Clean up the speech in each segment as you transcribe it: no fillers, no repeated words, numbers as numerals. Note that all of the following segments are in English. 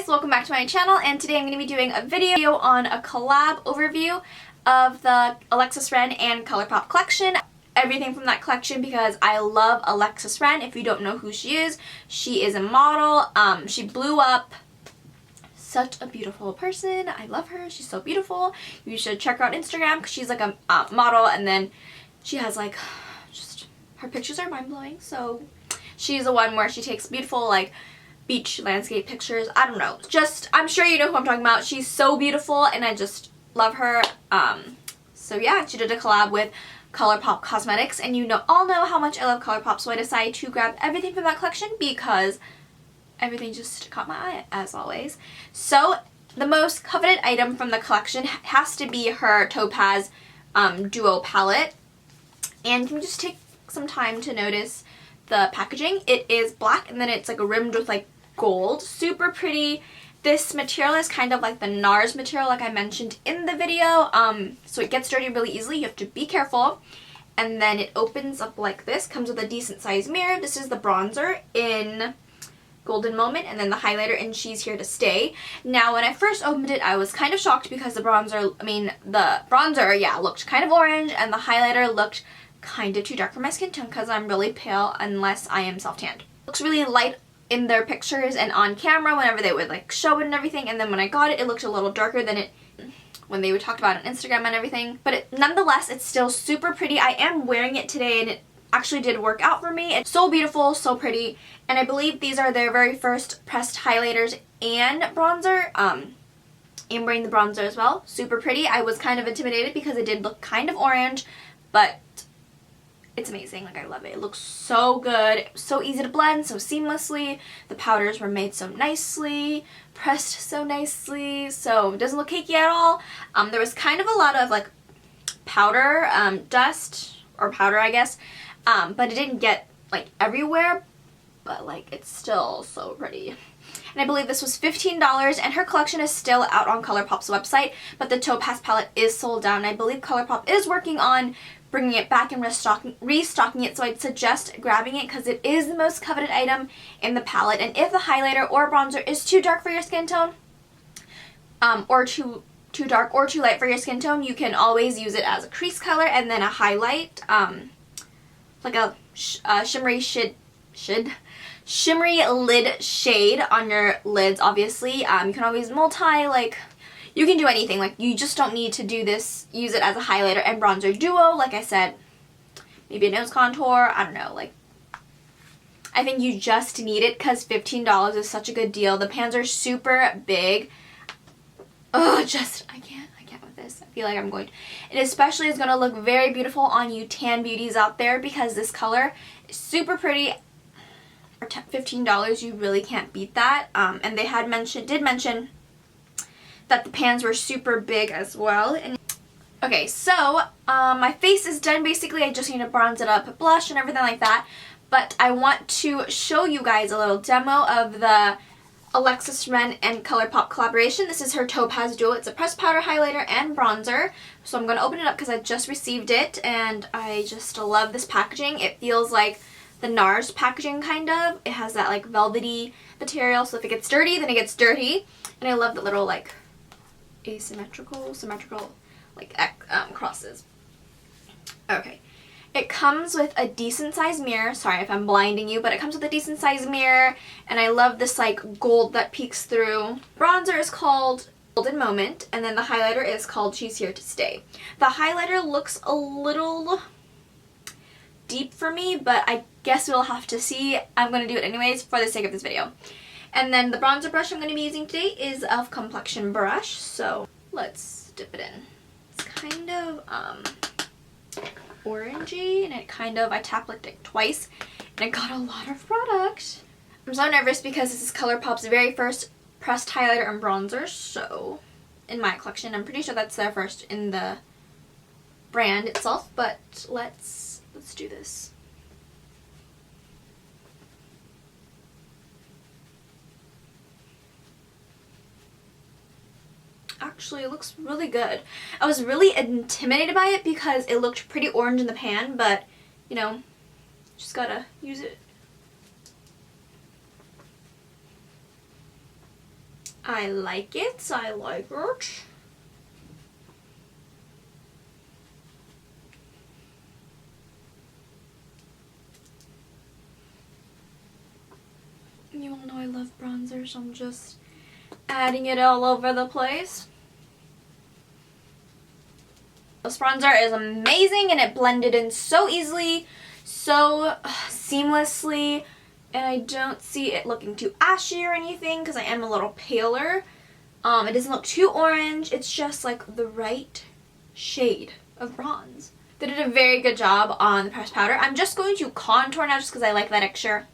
guys, welcome back to my channel, and today I'm going to be doing a video on a collab overview of the Alexis Ren and ColourPop collection. Everything from that collection because I love Alexis Ren. If you don't know who she is a model. She blew up. Such a beautiful person. I love her. She's so beautiful. You should check her out on Instagram because she's like a model, and then she has like just her pictures are mind-blowing. So she's the one where she takes beautiful like beach landscape pictures. I don't know, just I'm sure you know who I'm talking about. She's so beautiful and I just love her. So yeah, she did a collab with ColourPop Cosmetics, and you all know how much I love ColourPop, so I decided to grab everything from that collection because everything just caught my eye as always. So the most coveted item from the collection has to be her Topaz Duo palette, and can you just take some time to notice the packaging. It is black and then it's like rimmed with like gold. Super pretty. This material is kind of like the NARS material like I mentioned in the video. So it gets dirty really easily. You have to be careful. And then it opens up like this. Comes with a decent sized mirror. This is the bronzer in Golden Moment, and then the highlighter in She's Here to Stay. Now when I first opened it, I was kind of shocked because the bronzer, yeah, looked kind of orange, and the highlighter looked kind of too dark for my skin tone because I'm really pale unless I am self-tanned. Looks really light in their pictures and on camera whenever they would like show it and everything, and then when I got it, it looked a little darker than it when they would talk about it on Instagram and everything. But nonetheless, it's still super pretty. I am wearing it today and it actually did work out for me. It's so beautiful, so pretty, and I believe these are their very first pressed highlighters and bronzer. I'm wearing the bronzer as well. Super pretty. I was kind of intimidated because it did look kind of orange, but it's amazing. Like, I love it. It looks so good. So easy to blend, so seamlessly. The powders were made so nicely, pressed so nicely, so it doesn't look cakey at all. There was kind of a lot of like powder, dust, or powder I guess, but it didn't get like everywhere, but like it's still so pretty. And I believe this was $15, and her collection is still out on ColourPop's website, but the Topaz palette is sold out, and I believe ColourPop is working on bringing it back and restocking it, so I'd suggest grabbing it because it is the most coveted item in the palette. And if the highlighter or bronzer is too dark for your skin tone, or too dark or too light for your skin tone, you can always use it as a crease color and then a highlight, like a shimmery lid shade on your lids, obviously. You can always you can do anything. Like, you just don't need to do this, use it as a highlighter and bronzer duo. Like I said, maybe a nose contour, I don't know. Like, I think you just need it because $15 is such a good deal. The pans are super big. Oh, I can't with this. I feel like I'm going to. It especially is going to look very beautiful on you tan beauties out there because this color is super pretty. For $15, you really can't beat that. And they did mention that the pans were super big as well. And okay, so my face is done basically. I just need to bronze it up, put blush and everything like that. But I want to show you guys a little demo of the Alexis Ren and ColourPop collaboration. This is her Topaz Duo. It's a pressed powder highlighter and bronzer. So I'm going to open it up because I just received it, and I just love this packaging. It feels like the NARS packaging kind of. It has that like velvety material, so if it gets dirty, then it gets dirty. And I love the little like symmetrical like crosses. Okay, it comes with a decent sized mirror. Sorry if I'm blinding you, but it comes with a decent sized mirror, and I love this like gold that peeks through. Bronzer is called Golden Moment, and then the highlighter is called She's Here to Stay. The highlighter looks a little deep for me, but I guess we'll have to see. I'm going to do it anyways for the sake of this video. And then the bronzer brush I'm going to be using today is e.l.f. Complexion Brush, so let's dip it in. It's kind of orangey, and I tap-licked it twice, and it got a lot of product. I'm so nervous because this is ColourPop's very first pressed highlighter and bronzer, so in my collection. I'm pretty sure that's their first in the brand itself, but let's do this. Actually, it looks really good. I was really intimidated by it because it looked pretty orange in the pan, but you know, just gotta use it I like it. I like it. You all know I love bronzer, so I'm just adding it all over the place. This bronzer is amazing and it blended in so easily, so seamlessly, and I don't see it looking too ashy or anything because I am a little paler. It doesn't look too orange, it's just like the right shade of bronze. They did a very good job on the pressed powder. I'm just going to contour now just because I like that extra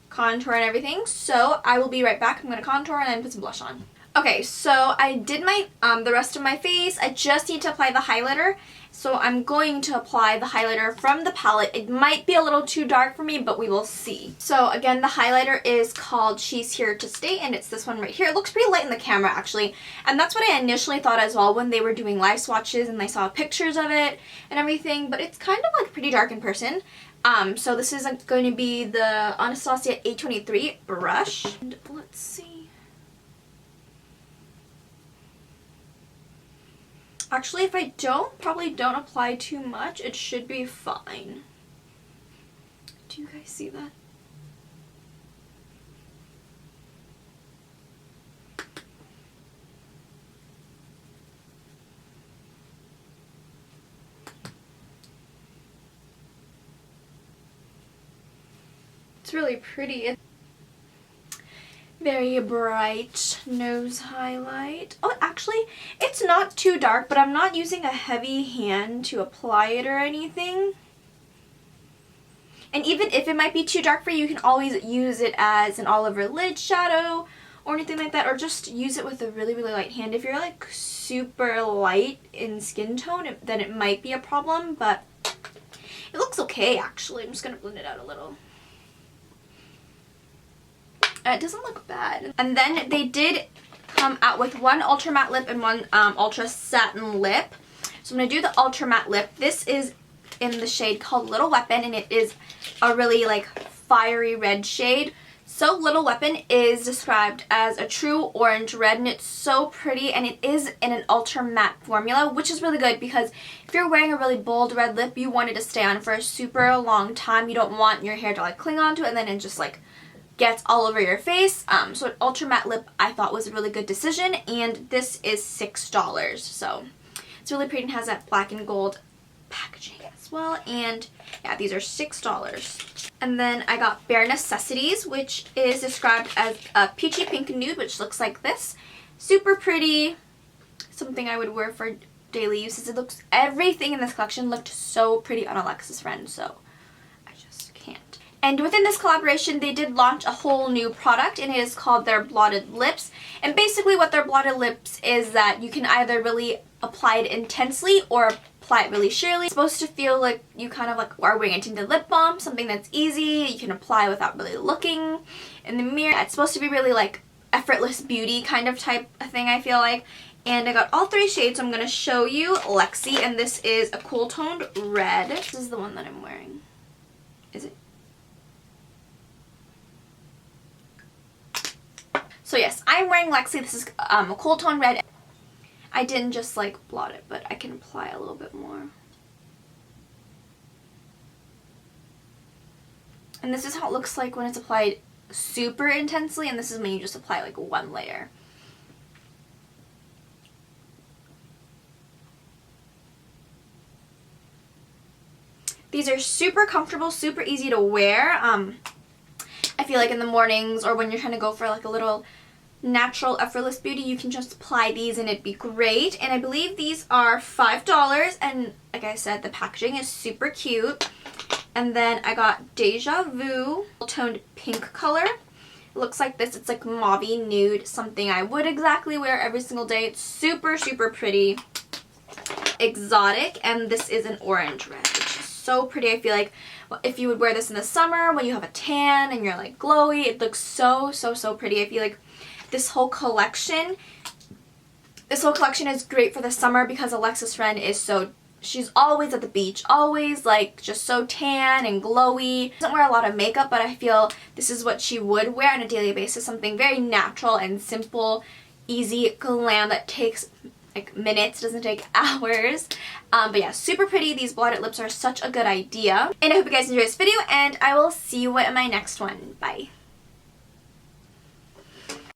contour and everything. So I will be right back. I'm going to contour and then put some blush on. Okay, so I did my the rest of my face. I just need to apply the highlighter. So I'm going to apply the highlighter from the palette. It might be a little too dark for me, but we will see. So again, the highlighter is called She's Here to Stay, and it's this one right here. It looks pretty light in the camera actually, and that's what I initially thought as well when they were doing live swatches and I saw pictures of it and everything, but it's kind of like pretty dark in person. So this is going to be the Anastasia 823 brush. And let's see. Actually, if I probably don't apply too much, it should be fine. Do you guys see that? It's really pretty. Very bright nose highlight. Oh, actually, it's not too dark, but I'm not using a heavy hand to apply it or anything. And even if it might be too dark for you, you can always use it as an all-over lid shadow or anything like that, or just use it with a really, really light hand. If you're like super light in skin tone, then it might be a problem, but it looks okay actually. I'm just going to blend it out a little. It doesn't look bad. And then they did come out with one ultra matte lip and one ultra satin lip. So I'm going to do the ultra matte lip. This is in the shade called Little Weapon, and it is a really like fiery red shade. So Little Weapon is described as a true orange red, and it's so pretty, and it is in an ultra matte formula, which is really good because if you're wearing a really bold red lip, you want it to stay on for a super long time. You don't want your hair to like cling onto it and then it just like gets all over your face. So an ultra matte lip I thought was a really good decision, and this is $6. So it's really pretty and has that black and gold packaging as well, and yeah, these are $6. And then I got Bare Necessities, which is described as a peachy pink nude, which looks like this. Super pretty, something I would wear for daily uses. It looks, everything in this collection looked so pretty on Alexis Ren, so I just can't. And within this collaboration, they did launch a whole new product, and it is called their Blotted Lips. And basically what their Blotted Lips is that you can either really apply it intensely or apply it really sheerly. It's supposed to feel like you kind of like are wearing a tinted lip balm, something that's easy, you can apply without really looking in the mirror. It's supposed to be really like effortless beauty kind of type of thing, I feel like. And I got all three shades, so I'm going to show you Lexi, and this is a cool toned red. This is the one that I'm wearing. Is it? So yes, I'm wearing Lexi. This is a cool tone red. I didn't just like blot it, but I can apply a little bit more. And this is how it looks like when it's applied super intensely, and this is when you just apply like one layer. These are super comfortable, super easy to wear. I feel like in the mornings or when you're trying to go for like a little natural effortless beauty, you can just apply these and it'd be great. And I believe these are $5, and like I said, the packaging is super cute. And then I got Deja Vu toned pink color. It looks like this. It's like mauve-y nude, something I would exactly wear every single day. It's super, super pretty. Exotic, and this is an orange red, which is so pretty. I feel like if you would wear this in the summer when you have a tan and you're like glowy, it looks so, so, so pretty. I feel like this whole collection is great for the summer because Alexis Ren is so she's always at the beach, always like just so tan and glowy. She doesn't wear a lot of makeup, but I feel this is what she would wear on a daily basis, something very natural and simple, easy glam that takes like minutes, doesn't take hours. But yeah, super pretty. These blotted lips are such a good idea. And I hope you guys enjoyed this video, and I will see you in my next one. Bye.